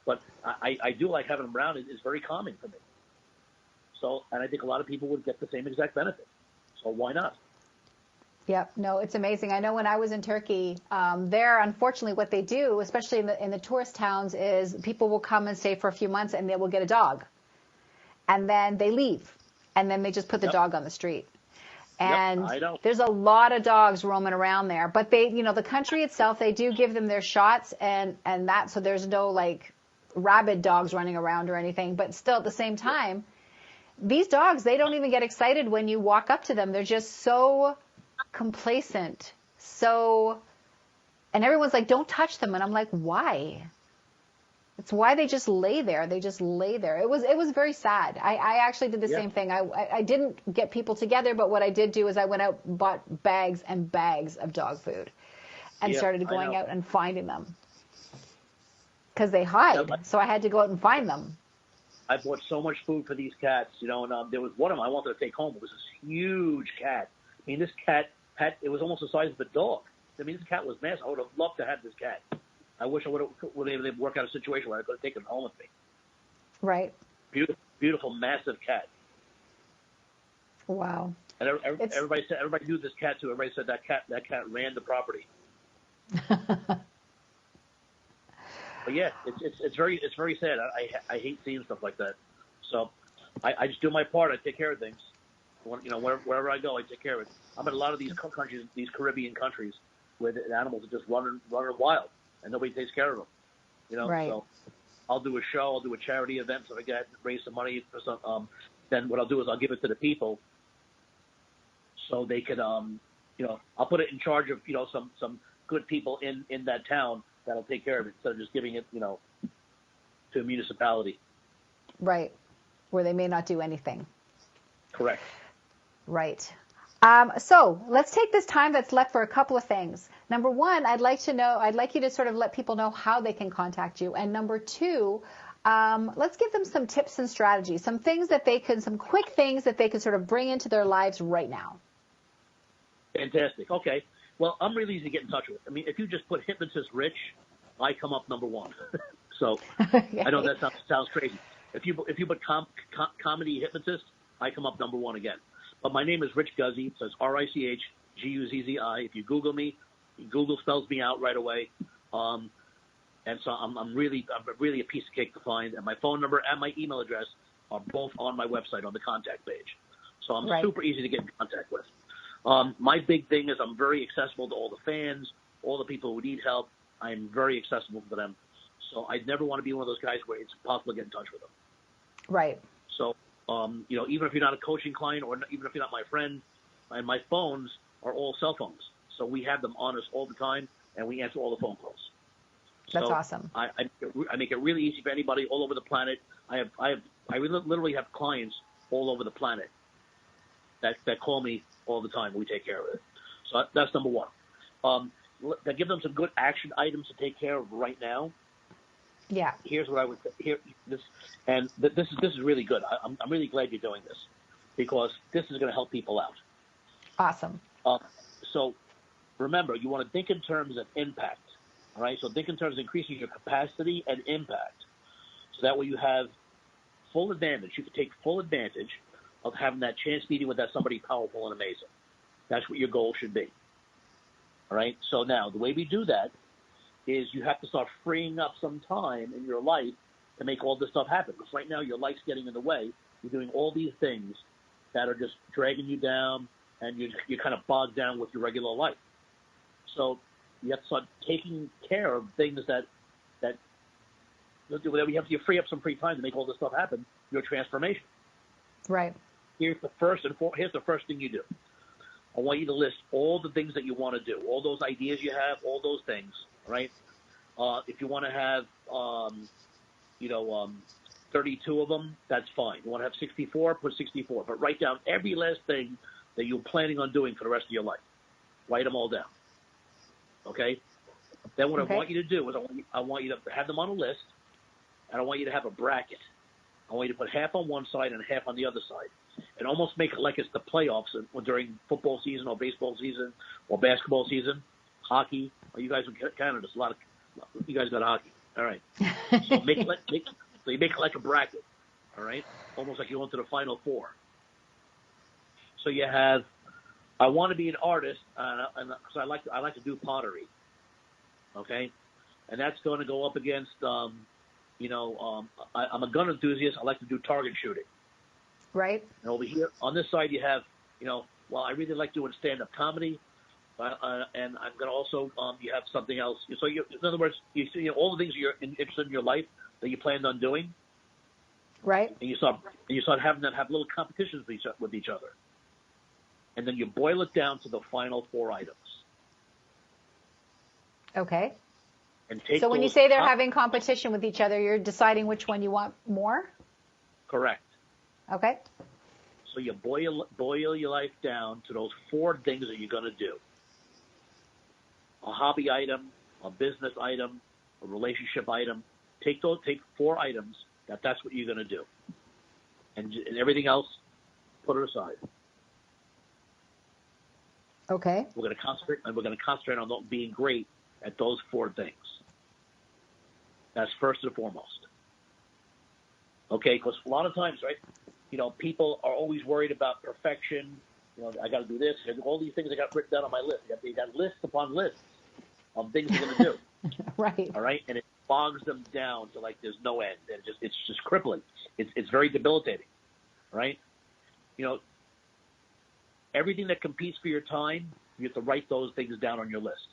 but I do like having them around. It's very calming for me. So, and I think a lot of people would get the same exact benefit. So why not? Yep. No, it's amazing. I know when I was in Turkey, there, unfortunately, what they do, especially in the tourist towns, is people will come and stay for a few months and they will get a dog. And then they leave. And then they just put the dog on the street. And there's a lot of dogs roaming around there. But they, the country itself, they do give them their shots and that, so there's no like rabid dogs running around or anything. But still, at the same time, these dogs, they don't even get excited when you walk up to them. They're just so complacent. And everyone's like, don't touch them. And I'm like, why? It's why they just lay there. They just lay there. It was very sad. I actually did the same thing. I didn't get people together, but what I did do is I went out and bought bags and bags of dog food and started going out and finding them because they hide. So I had to go out and find them. I bought so much food for these cats, and there was one of them I wanted to take home. It was this huge cat. I mean, this cat it was almost the size of a dog. I mean, this cat was massive. I would have loved to have this cat. I wish I would have able to work out a situation where I could have taken him home with me. Right. Beautiful, beautiful, massive cat. Wow. And everybody knew this cat too. Everybody said that cat ran the property. But yeah, it's very sad. I hate seeing stuff like that. So I just do my part. I take care of things. Wherever I go, I take care of it. I'm in a lot of these countries, these Caribbean countries, where the animals are just running wild, and nobody takes care of them. Right. So I'll do a show, I'll do a charity event, so I get raise some money for some. Then what I'll do is I'll give it to the people, so they can, I'll put it in charge of some good people in that town that'll take care of it instead of just giving it to a municipality. Right, where they may not do anything. Correct. Right. So let's take this time that's left for a couple of things. Number one, I'd like you to sort of let people know how they can contact you. And number two, let's give them some tips and strategies, some quick things that they can sort of bring into their lives right now. Fantastic. Okay. Well, I'm really easy to get in touch with. I mean, if you just put hypnotist Rich, I come up number one. So okay. I know that sounds crazy. If you put comedy hypnotist, I come up number one again. But my name is Rich Guzzi. It says RichGuzzi. If you Google me, Google spells me out right away. And so I'm really a piece of cake to find. And my phone number and my email address are both on my website on the contact page. So I'm super easy to get in contact with. My big thing is I'm very accessible to all the fans, all the people who need help. I'm very accessible to them. So I'd never want to be one of those guys where it's impossible to get in touch with them. Right. So, even if you're not a coaching client or even if you're not my friend, and my phones are all cell phones. So we have them on us all the time, and we answer all the phone calls. That's awesome. I make it really easy for anybody all over the planet. I literally have clients all over the planet that call me all the time. We take care of it. So that's number one. I give them some good action items to take care of right now. Yeah. Here's what I would this is really good. I'm really glad you're doing this because this is going to help people out. Awesome. So remember, you want to think in terms of impact. All right. So think in terms of increasing your capacity and impact. So that way you have full advantage. You can take full advantage of having that chance meeting with that somebody powerful and amazing. That's what your goal should be. All right. So now the way we do that is you have to start freeing up some time in your life to make all this stuff happen. Because right now your life's getting in the way. You're doing all these things that are just dragging you down, and you're kind of bogged down with your regular life. So you have to start taking care of things that you have to free up some free time to make all this stuff happen. Your transformation. Right. Here's the first thing you do. I want you to list all the things that you want to do, all those ideas you have, all those things, right? If you want to have, 32 of them, that's fine. You want to have 64, put 64. But write down every last thing that you're planning on doing for the rest of your life. Write them all down. Okay? Then what I want you to do is I want you to have them on a list, and I want you to have a bracket. I want you to put half on one side and half on the other side. And almost make it like it's the playoffs during football season or baseball season or basketball season, hockey. Well, you guys in Canada, there's a lot of you guys got hockey. All right. So you make it like a bracket. All right, almost like you went to the Final Four. So you have, I want to be an artist, and so I like to do pottery. Okay, and that's going to go up against, I'm a gun enthusiast. I like to do target shooting. Right. And over here on this side, you have, I really like doing stand-up comedy, and I'm going to also, you have something else. So in other words, you see all the things you're interested in your life that you planned on doing. Right. And you start having them have little competitions with each other. And then you boil it down to the final 4 items. Okay. And take so when you say they're having competition with each other, you're deciding which one you want more? Correct. Okay. So you boil your life down to those 4 things that you're going to do. A hobby item, a business item, a relationship item. Take 4 items that's what you're going to do. And everything else, put it aside. Okay. We're going to concentrate on being great at those 4 things. That's first and foremost. Okay, because a lot of times, right, people are always worried about perfection. I got to do this. All these things I got written down on my list. They got lists upon lists of things they're going to do. Right. All right. And it bogs them down to like there's no end. And it's just crippling. It's very debilitating. Right. Everything that competes for your time, you have to write those things down on your list.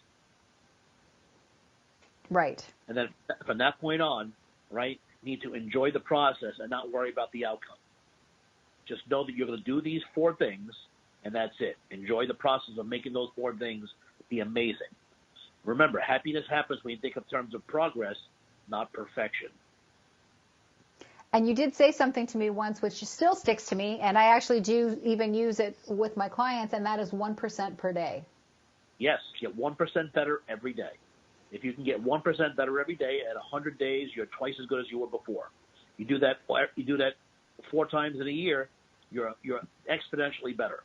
Right. And then from that point on, right, you need to enjoy the process and not worry about the outcome. Just know that you're going to do these 4 things, and that's it. Enjoy the process of making those 4 things be amazing. Remember, happiness happens when you think in terms of progress, not perfection. And you did say something to me once, which still sticks to me, and I actually do even use it with my clients, and that is 1% per day. Yes, get 1% better every day. If you can get 1% better every day at 100 days, you're twice as good as you were before. You do that 4 times in a year, you're exponentially better.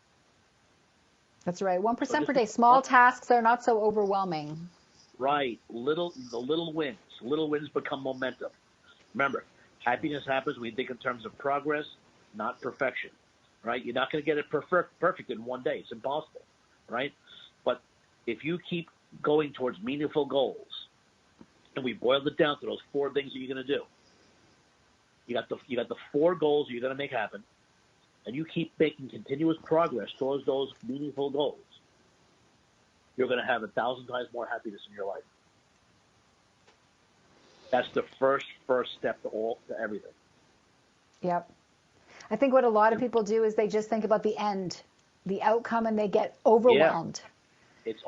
That's right. 1% per day. Small tasks are not so overwhelming. Right. The little wins. Little wins become momentum. Remember, happiness happens when you think in terms of progress, not perfection. Right? You're not going to get it perfect in one day. It's impossible. Right? But if you keep going towards meaningful goals, and we boiled it down to those 4 things that you're going to do. You got the 4 goals you're going to make happen, and you keep making continuous progress towards those meaningful goals. You're going to have 1,000 times more happiness in your life. That's the first step to everything. Yep. I think what a lot of people do is they just think about the end, the outcome, and they get overwhelmed. Yeah. It's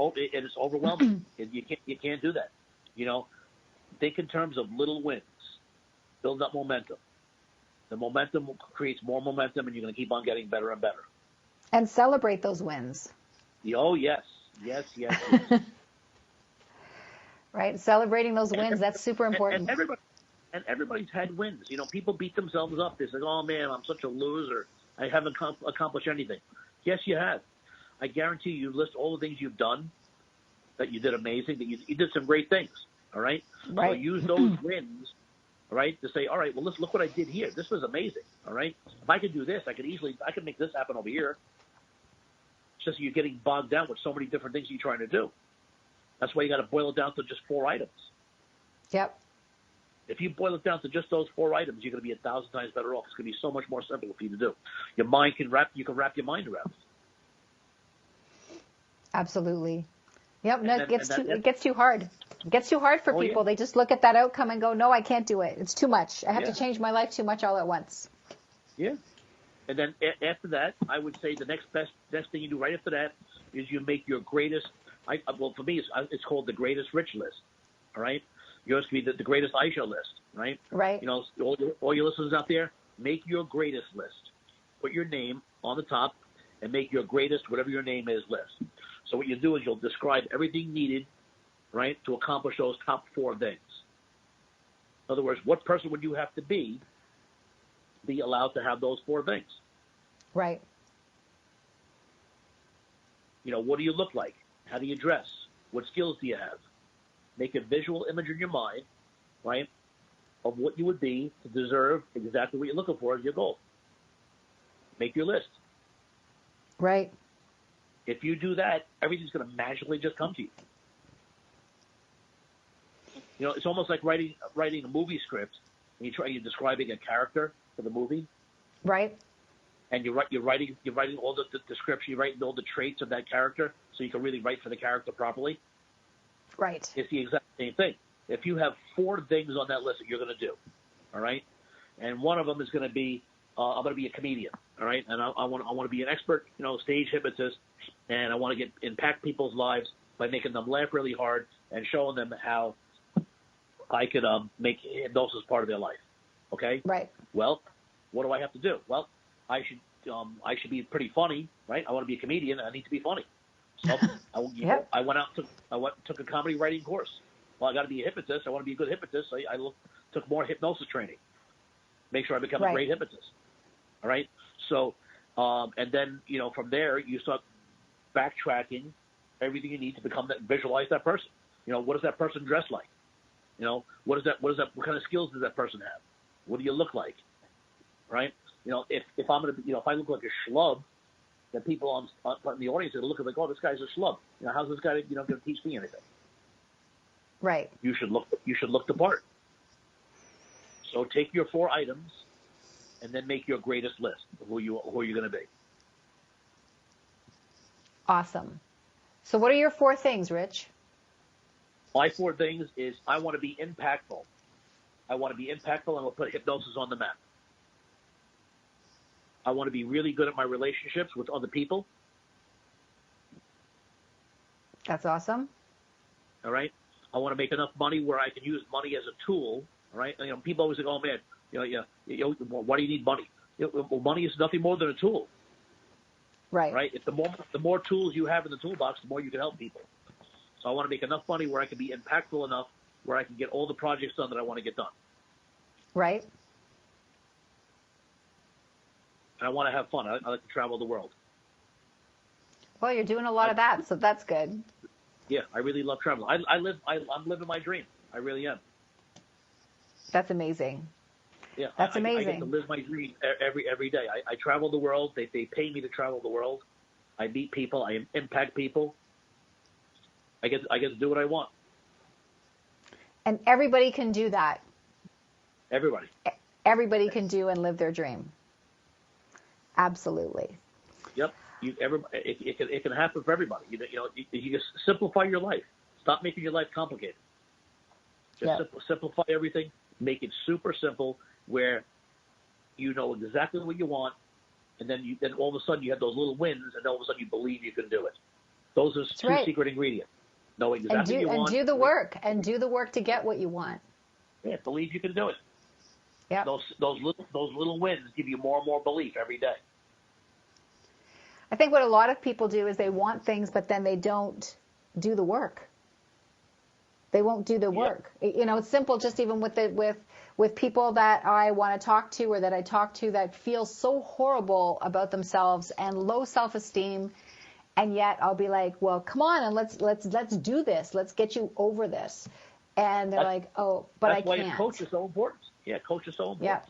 overwhelming. You can't do that. Think in terms of little wins. Build up momentum. The momentum creates more momentum, and you're going to keep on getting better and better. And celebrate those wins. Oh, yes. Yes. Right? Celebrating those wins, that's super important. And everybody's had wins. People beat themselves up. They say, oh, man, I'm such a loser. I haven't accomplished anything. Yes, you have. I guarantee you list all the things you've done that you did amazing, that you did some great things, all right? Right. So use those wins, all right, to say, all right, well, look what I did here. This was amazing, all right? If I could do this, I could make this happen over here. It's just you're getting bogged down with so many different things you're trying to do. That's why you got to boil it down to just 4 items. Yep. If you boil it down to just those 4 items, you're going to be 1,000 times better off. It's going to be so much more simple for you to do. You can wrap your mind around it. Absolutely. Yep. No, it gets too hard. It gets too hard for people. Yeah. They just look at that outcome and go, no, I can't do it. It's too much. I have to change my life too much all at once. Yeah. And then after that, I would say the next thing you do right after that is you make your greatest. For me, it's called the greatest rich list. All right. Yours could be the greatest Aisha list. Right. Right. All your listeners out there, make your greatest list. Put your name on the top and make your greatest, whatever your name is, list. So what you do is you'll describe everything needed, right, to accomplish those top 4 things. In other words, what person would you have to be allowed to have those 4 things? Right. What do you look like? How do you dress? What skills do you have? Make a visual image in your mind, right, of what you would be to deserve exactly what you're looking for as your goal. Make your list. Right. If you do that, everything's going to magically just come to you. It's almost like writing a movie script, and you're describing a character for the movie. Right. And you're writing all the description, you're writing all the traits of that character, so you can really write for the character properly. Right. It's the exact same thing. If you have 4 things on that list that you're going to do, all right, and one of them is going to be, I'm going to be a comedian, all right, and I want to be an expert, stage hypnotist, and I want to impact people's lives by making them laugh really hard and showing them how I could make hypnosis part of their life. Okay. Right. Well, what do I have to do? Well, I should be pretty funny, right? I want to be a comedian. I need to be funny. So I went out took a comedy writing course. Well, I got to be a hypnotist. I want to be a good hypnotist. So I took more hypnosis training. Make sure I become a great hypnotist. All right. So, and then from there you start backtracking everything you need to visualize that person. What does that person dress like? What kind of skills does that person have? What do you look like? Right? if I'm gonna, if I look like a schlub, then people in the audience are looking like, oh, this guy's a schlub. How's this guy, going to teach me anything? Right. You should look the part. So take your 4 items, and then make your greatest list of who you're going to be. Awesome. So what are your 4 things, Rich? My 4 things is I want to be impactful. I want to be impactful, and we'll put hypnosis on the map. I want to be really good at my relationships with other people. That's awesome. All right. I want to make enough money where I can use money as a tool. All right. People always say, "Oh man, why do you need money?" Well, money is nothing more than a tool. Right. Right. If the more tools you have in the toolbox, the more you can help people. So I want to make enough money where I can be impactful enough where I can get all the projects done that I want to get done. Right. And I want to have fun. I like to travel the world. Well, you're doing a lot of that, so that's good. Yeah, I really love traveling. I'm living my dream. I really am. That's amazing. Yeah, that's amazing. I get to live my dream every day. I travel the world. They pay me to travel the world. I meet people. I impact people. I get to do what I want. And everybody can do that. Everybody. Everybody can do and live their dream. Absolutely. Yep. It can happen for everybody. You just simplify your life. Stop making your life complicated. Just simplify everything. Make it super simple, where you know exactly what you want, and then all of a sudden you have those little wins, and all of a sudden you believe you can do it. Those are two secret ingredients. Know exactly what you want. And do the work. And do the work to get what you want. Yeah, believe you can do it. Yeah. Those little wins give you more and more belief every day. I think what a lot of people do is they want things, but then they don't do the work. They won't do the work. It's simple. Just even with people that I want to talk to, or that I talk to, that feel so horrible about themselves and low self-esteem, and yet I'll be like, well, come on, and let's do this. Let's get you over this. And they're like, oh, but I can't. That's why a coach is so important. Yeah, coach is so important. Yeah.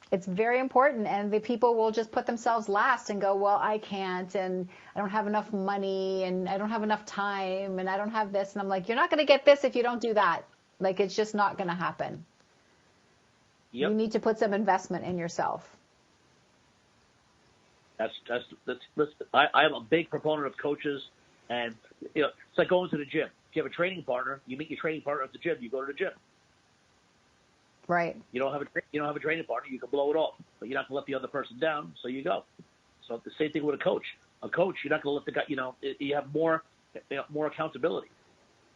It's very important, and the people will just put themselves last and go, well, I can't, and I don't have enough money, and I don't have enough time, and I don't have this. And I'm like, you're not going to get this if you don't do that. Like, it's just not going to happen. Yep. You need to put some investment in yourself. I'm a big proponent of coaches, and it's like going to the gym. If you have a training partner, you meet your training partner at the gym, you go to the gym. Right. You don't have a training partner, you can blow it off, but you're not going to let the other person down, so you go. So the same thing with a coach. A coach, you're not going to let the guy. You have more accountability,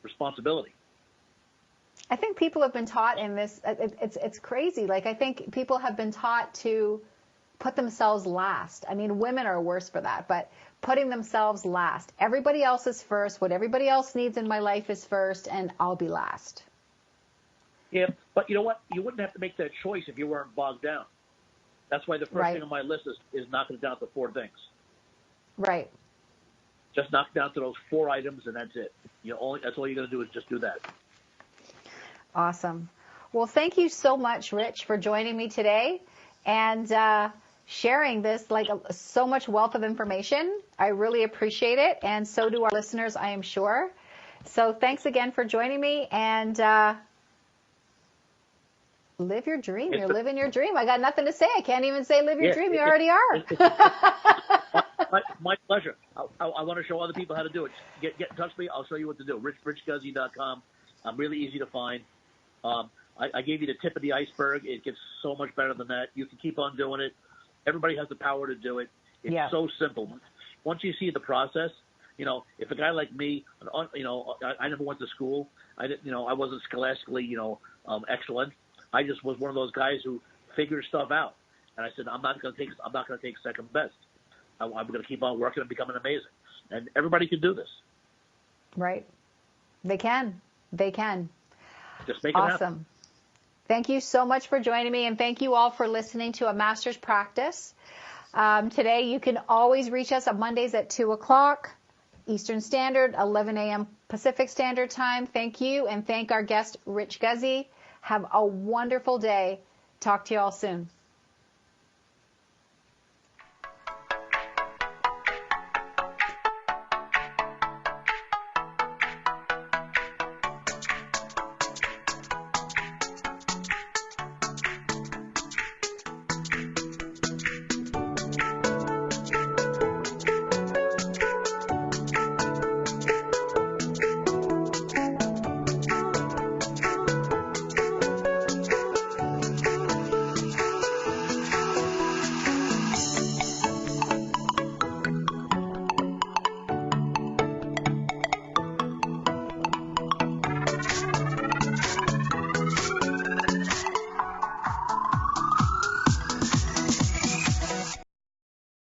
responsibility. I think people have been taught in this. It's crazy. Like, I think people have been taught to put themselves last. I mean, women are worse for that, but putting themselves last. Everybody else is first. What everybody else needs in my life is first, and I'll be last. Yeah, but you know what? You wouldn't have to make that choice if you weren't bogged down. That's why the first thing on my list is knocking it down to 4 things. Right. Just knock it down to those 4 items, and that's it. That's all you're going to do is just do that. Awesome. Well, thank you so much, Rich, for joining me today and sharing this, so much wealth of information. I really appreciate it, and so do our listeners, I am sure. So thanks again for joining me, and live your dream. You're living your dream. I got nothing to say. I can't even say live your dream. You already are. My pleasure. I want to show other people how to do it. Get in touch with me. I'll show you what to do. richguzzi.com. I'm really easy to find. I gave you the tip of the iceberg. It gets so much better than that. You can keep on doing it. Everybody has the power to do it. It's so simple. Once you see the process, if a guy like me, I never went to school. I wasn't scholastically, excellent. I just was one of those guys who figured stuff out. And I said, I'm not going to take second best. I'm going to keep on working and becoming amazing. And everybody can do this. Right. They can. Just make it happen. Awesome. Thank you so much for joining me, and thank you all for listening to A Master's Practice. Today, you can always reach us on Mondays at 2 o'clock Eastern Standard, 11 a.m. Pacific Standard Time. Thank you, and thank our guest, Rich Guzzi. Have a wonderful day. Talk to you all soon.